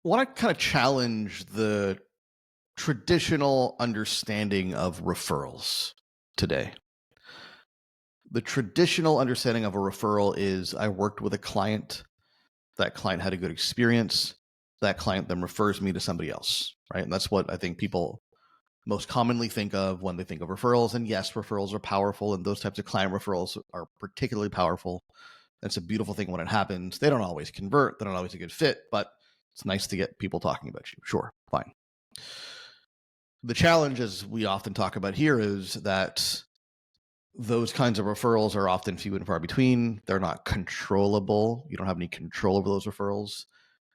Want to kind of challenge the traditional understanding of referrals today. The traditional understanding of a referral is I worked with a client, that client had a good experience, that client then refers me to somebody else, right? And that's what I think people most commonly think of when they think of referrals. And yes, referrals are powerful, and those types of client referrals are particularly powerful. It's a beautiful thing when it happens. They don't always convert, they're not always a good fit, but it's nice to get people talking about you. Sure, fine. The challenge, as we often talk about here, is that those kinds of referrals are often few and far between. They're not controllable. You don't have any control over those referrals.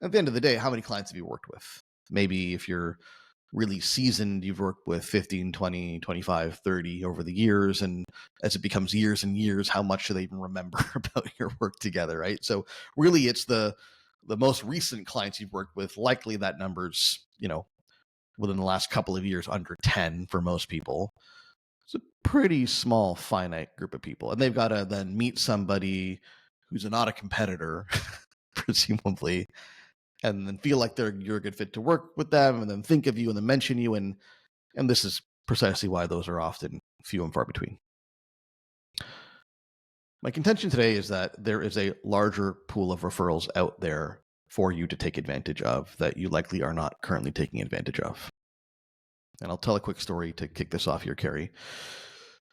At the end of the day, how many clients have you worked with? Maybe if you're really seasoned, you've worked with 15, 20, 25, 30 over the years. And as it becomes years and years, how much do they even remember about your work together, right? So really it's the most recent clients you've worked with. Likely that number's, within the last couple of years, under 10 for most people. It's a pretty small, finite group of people. And they've got to then meet somebody who's not a competitor, presumably, and then feel like you're a good fit to work with them, and then think of you and then mention you. And this is precisely why those are often few and far between. My contention today is that there is a larger pool of referrals out there for you to take advantage of that you likely are not currently taking advantage of. And I'll tell a quick story to kick this off here, Carrie.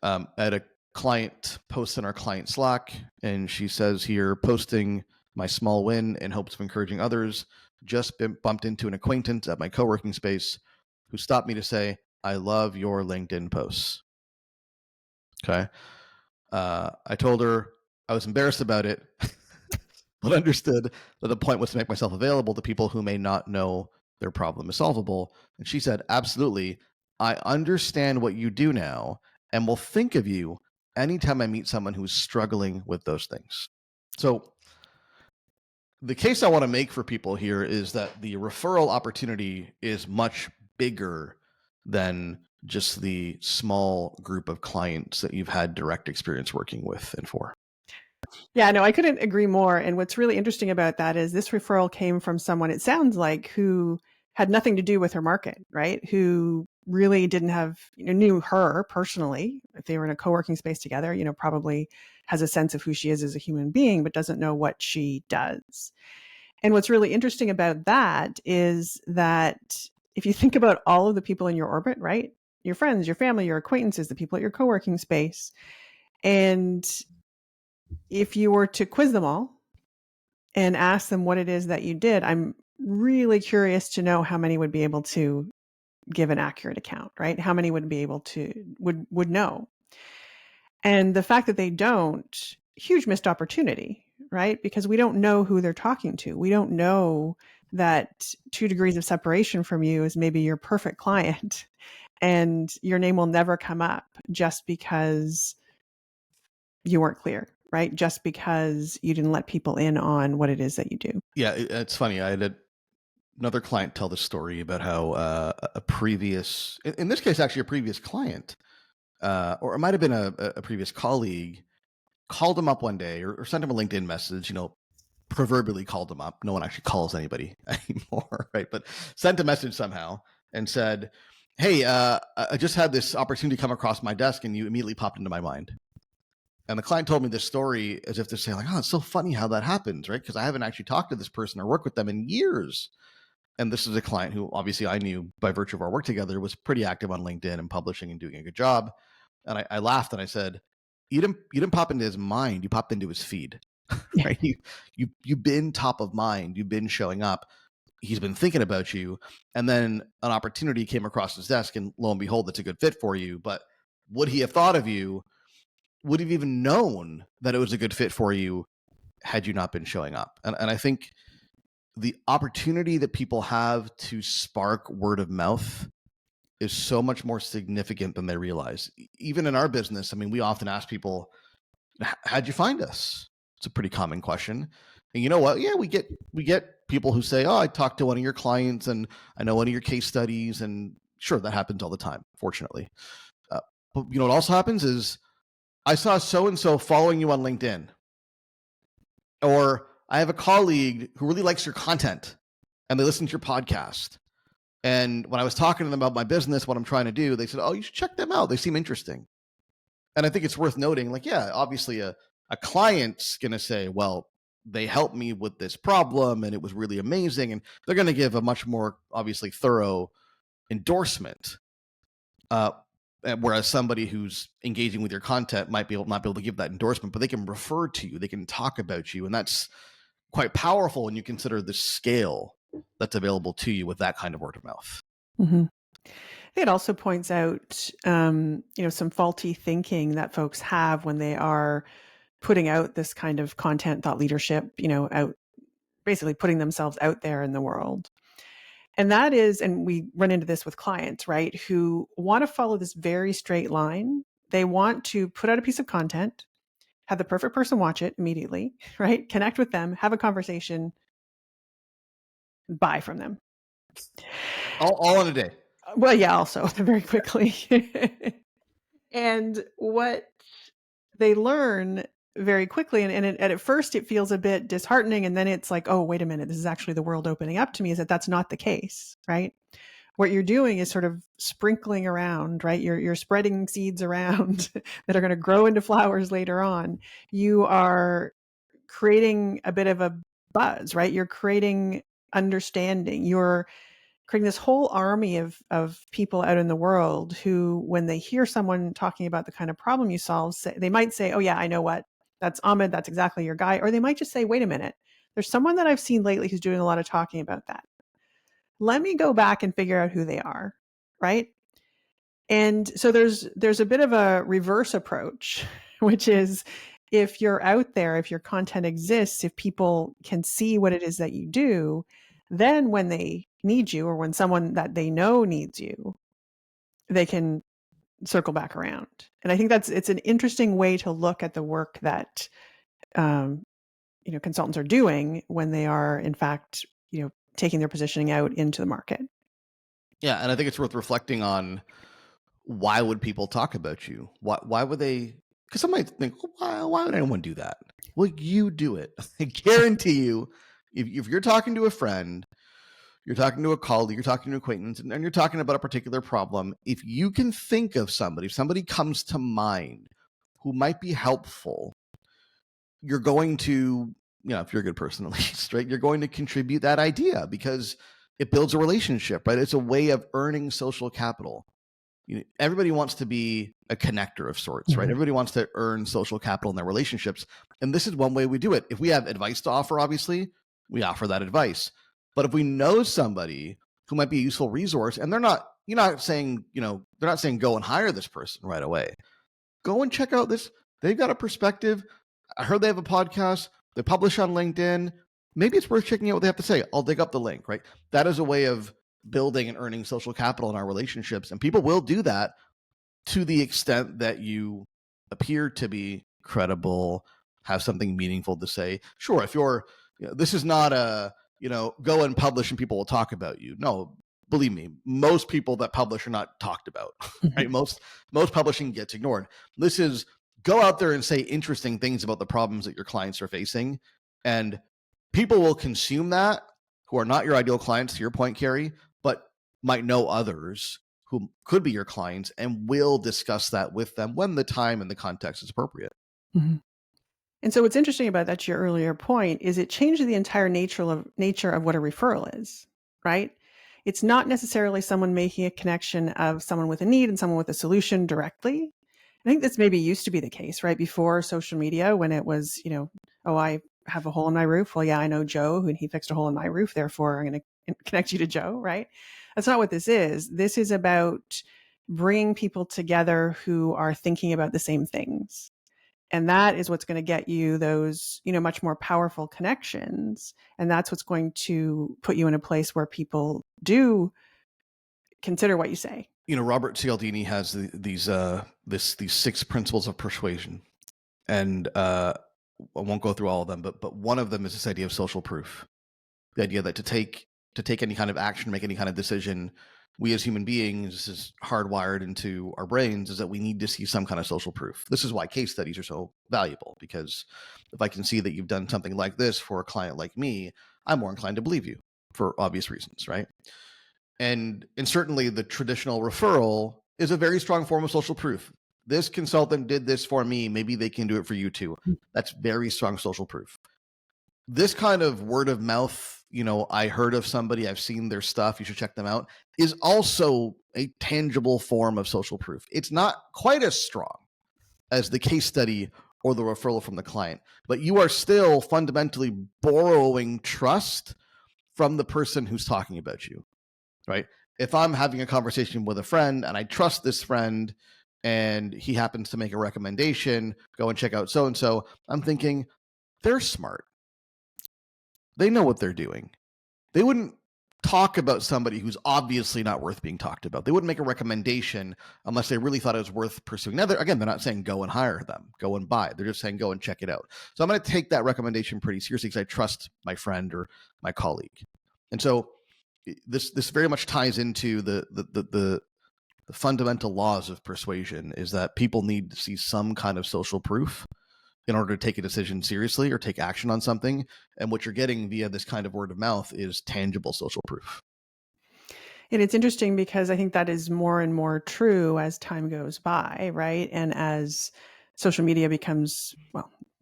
I had a client post in our client Slack, and she says here, posting my small win in hopes of encouraging others, just bumped into an acquaintance at my co-working space who stopped me to say, I love your LinkedIn posts. Okay. I told her I was embarrassed about it, but understood that the point was to make myself available to people who may not know their problem is solvable. And she said, absolutely. I understand what you do now and will think of you anytime I meet someone who's struggling with those things. So the case I want to make for people here is that the referral opportunity is much bigger than just the small group of clients that you've had direct experience working with and for. Yeah, no, I couldn't agree more. And what's really interesting about that is this referral came from someone, it sounds like, who had nothing to do with her market, right? Who really didn't have, knew her personally. If they were in a co-working space together, probably has a sense of who she is as a human being, but doesn't know what she does. And what's really interesting about that is that if you think about all of the people in your orbit, right? Your friends, your family, your acquaintances, the people at your co-working space, and if you were to quiz them all and ask them what it is that you did, I'm really curious to know how many would be able to give an accurate account, right? How many would be able to, would know. And the fact that they don't, huge missed opportunity, right? Because we don't know who they're talking to. We don't know that 2 degrees of separation from you is maybe your perfect client, and your name will never come up just because you weren't clear, right? Just because you didn't let people in on what it is that you do. Yeah, it's funny. I had another client tell the story about how a previous, in this case, actually a previous client, or it might have been a previous colleague, called him up one day or sent him a LinkedIn message, proverbially called him up. No one actually calls anybody anymore, right? But sent a message somehow and said, hey, I just had this opportunity come across my desk and you immediately popped into my mind. And the client told me this story as if to say, like, oh, it's so funny how that happens, right? Because I haven't actually talked to this person or worked with them in years. And this is a client who obviously I knew by virtue of our work together was pretty active on LinkedIn and publishing and doing a good job. And I laughed and I said, you didn't pop into his mind, you popped into his feed. Right? You've been top of mind, you've been showing up. He's been thinking about you. And then an opportunity came across his desk, and lo and behold, it's a good fit for you. But would he have thought of you? Would have even known that it was a good fit for you had you not been showing up? And I think the opportunity that people have to spark word of mouth is so much more significant than they realize. Even in our business, I mean, we often ask people, how'd you find us? It's a pretty common question. And you know what? Yeah, we get people who say, oh, I talked to one of your clients and I know one of your case studies. And sure, that happens all the time, fortunately. But what also happens is, I saw so-and-so following you on LinkedIn. Or I have a colleague who really likes your content and they listened to your podcast. And when I was talking to them about my business, what I'm trying to do, they said, "Oh, you should check them out. They seem interesting." And I think it's worth noting, like, yeah, obviously a client's going to say, well, they helped me with this problem and it was really amazing. And they're going to give a much more obviously thorough endorsement. Uh, whereas somebody who's engaging with your content might not be able to give that endorsement, but they can refer to you, they can talk about you. And that's quite powerful when you consider the scale that's available to you with that kind of word of mouth. Mm-hmm. It also points out, some faulty thinking that folks have when they are putting out this kind of content, thought leadership, out, basically putting themselves out there in the world. And that is, and we run into this with clients, right, who want to follow this very straight line. They want to put out a piece of content, have the perfect person watch it immediately, right? Connect with them, have a conversation, buy from them. All in a day. Well, yeah, also very quickly. And what they learn very quickly, and at first it feels a bit disheartening, and then it's like, oh, wait a minute, this is actually the world opening up to me, is that that's not the case, right? What you're doing is sort of sprinkling around, right? You're spreading seeds around that are going to grow into flowers later on. You are creating a bit of a buzz, right? You're creating understanding. You're creating this whole army of people out in the world who, when they hear someone talking about the kind of problem you solve, they might say, oh yeah, I know what, that's Ahmed, that's exactly your guy. Or they might just say, wait a minute, there's someone that I've seen lately who's doing a lot of talking about that. Let me go back and figure out who they are, right? And so there's a bit of a reverse approach, which is, if you're out there, if your content exists, if people can see what it is that you do, then when they need you, or when someone that they know needs you, they can circle back around. And I think it's an interesting way to look at the work that consultants are doing when they are, in fact, taking their positioning out into the market. Yeah, and I think it's worth reflecting on, why would people talk about you? Why would they? Because some might think, why would anyone do that? Well, you do it. I guarantee you, if you're talking to a friend, you're talking to a colleague, you're talking to an acquaintance, and you're talking about a particular problem, if you can think of somebody, if somebody comes to mind who might be helpful, you're going to, if you're a good person at least, right, you're going to contribute that idea, because it builds a relationship, right? It's a way of earning social capital. Everybody wants to be a connector of sorts, right? Everybody wants to earn social capital in their relationships. And this is one way we do it. If we have advice to offer, obviously, we offer that advice. But if we know somebody who might be a useful resource, and you're not saying, they're not saying go and hire this person right away. Go and check out this. They've got a perspective. I heard they have a podcast. They publish on LinkedIn. Maybe it's worth checking out what they have to say. I'll dig up the link, right? That is a way of building and earning social capital in our relationships. And people will do that to the extent that you appear to be credible, have something meaningful to say. Sure, if this is not a, go and publish and people will talk about you. No, believe me, most people that publish are not talked about, right? Most publishing gets ignored. This is, go out there and say interesting things about the problems that your clients are facing, and people will consume that, who are not your ideal clients, to your point, Carrie, but might know others who could be your clients, and will discuss that with them when the time and the context is appropriate. Mm-hmm. And so what's interesting about that, to your earlier point, is it changes the entire nature of what a referral is, right? It's not necessarily someone making a connection of someone with a need and someone with a solution directly. I think this maybe used to be the case, right? Before social media, when it was, oh, I have a hole in my roof. Well, yeah, I know Joe, and he fixed a hole in my roof. Therefore, I'm going to connect you to Joe, right? That's not what this is. This is about bringing people together who are thinking about the same things. And that is what's going to get you those, much more powerful connections. And that's what's going to put you in a place where people do consider what you say. Robert Cialdini has these 6 principles of persuasion, and I won't go through all of them, but one of them is this idea of social proof. The idea that to take any kind of action, make any kind of decision, we as human beings, this is hardwired into our brains, is that we need to see some kind of social proof. This is why case studies are so valuable, because if I can see that you've done something like this for a client like me, I'm more inclined to believe you. for obvious reasons, right? And certainly the traditional referral is a very strong form of social proof. This consultant did this for me, maybe they can do it for you too. That's very strong social proof. This kind of word of mouth, I heard of somebody, I've seen their stuff, you should check them out, is also a tangible form of social proof. It's not quite as strong as the case study or the referral from the client, but you are still fundamentally borrowing trust from the person who's talking about you, right? If I'm having a conversation with a friend and I trust this friend and he happens to make a recommendation, go and check out so and so, I'm thinking they're smart. They know what they're doing. They wouldn't talk about somebody who's obviously not worth being talked about. They wouldn't make a recommendation unless they really thought it was worth pursuing. Now, they're not saying go and hire them, go and buy. They're just saying go and check it out. So I'm going to take that recommendation pretty seriously because I trust my friend or my colleague. And so this very much ties into the fundamental laws of persuasion, is that people need to see some kind of social proof in order to take a decision seriously or take action on something. And what you're getting via this kind of word of mouth is tangible social proof. And it's interesting because I think that is more and more true as time goes by, right? And as social media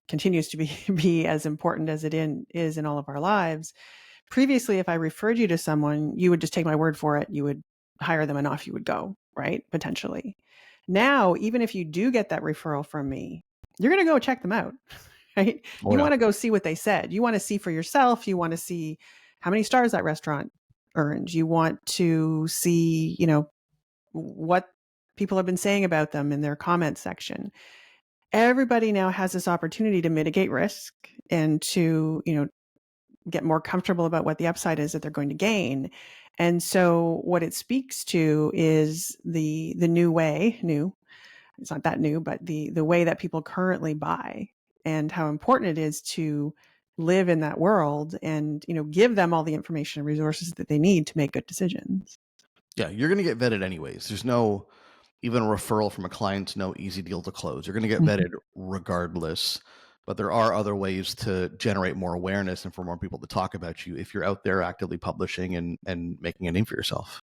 continues to be as important as it is in all of our lives. Previously, if I referred you to someone, you would just take my word for it. You would hire them and off you would go, right? Potentially. Now, even if you do get that referral from me, you're going to go check them out, right? Oh, You yeah. want to go see what they said. You want to see for yourself. You want to see how many stars that restaurant earned. You want to see, what people have been saying about them in their comment section. Everybody now has this opportunity to mitigate risk and to, get more comfortable about what the upside is that they're going to gain. And so what it speaks to is the new, it's not that new, but the way that people currently buy, and how important it is to live in that world and, give them all the information and resources that they need to make good decisions. Yeah, you're going to get vetted anyways. There's no, even a referral from a client's no easy deal to close. You're going to get vetted regardless. But there are other ways to generate more awareness and for more people to talk about you if you're out there actively publishing and making a name for yourself.